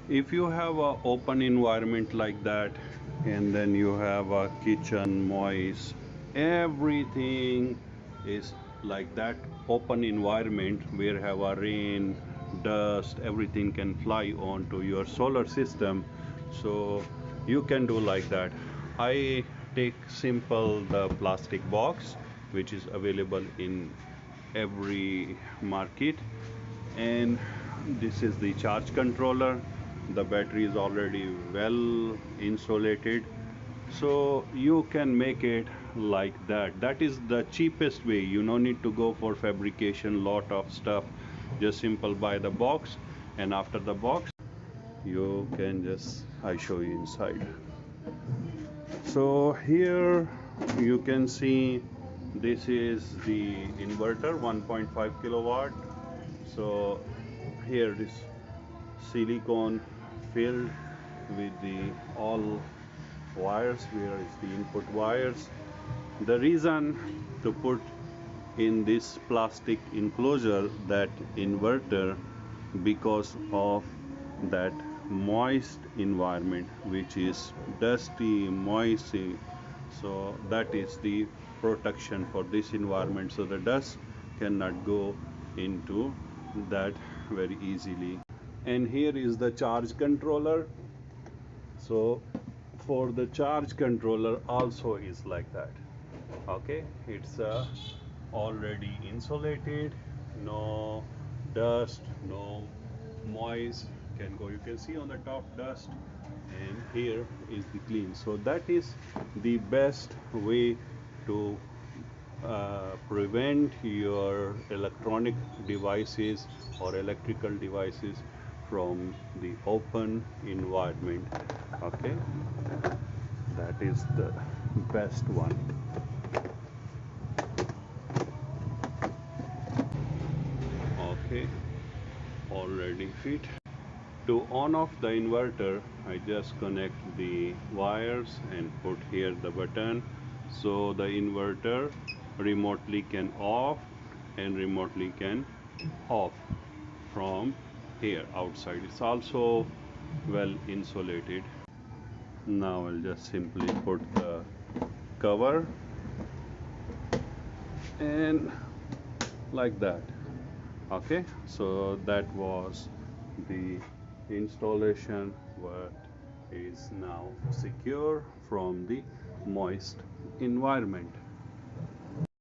If you have a open environment like that, and then you have a kitchen moist, everything is like that open environment where have a rain, dust, everything can fly onto your solar system. So you can do like that. I take simple the plastic box which is available in every market, and this is the charge controller. The battery is already well insulated, so you can make it like that. That is the cheapest way. You no need to go for fabrication lot of stuff. Just simple buy the box, and after the box you can just, I show you inside. So here you can see this is the inverter 1.5 kilowatt. So here is silicone filled with the all wires. Where is the input wires? The reason to put in this plastic enclosure that inverter, because of that moist environment which is dusty, moisty. So that is the protection for this environment, so the dust cannot go into that very easily. And here is the charge controller. So for the charge controller also is like that. Okay, it's already insulated, no dust, no moist can go. You can see on the top dust, and here is the clean. So that is the best way to prevent your electronic devices or electrical devices from the open environment. Okay, that is the best one. Okay, already fit. To on off the inverter, I just connect the wires and put here the button, so the inverter remotely can off and remotely can off from here outside. It's also well insulated. Now I'll just simply put the cover and like that. Okay, so that was the installation, what is now secure from the moist environment.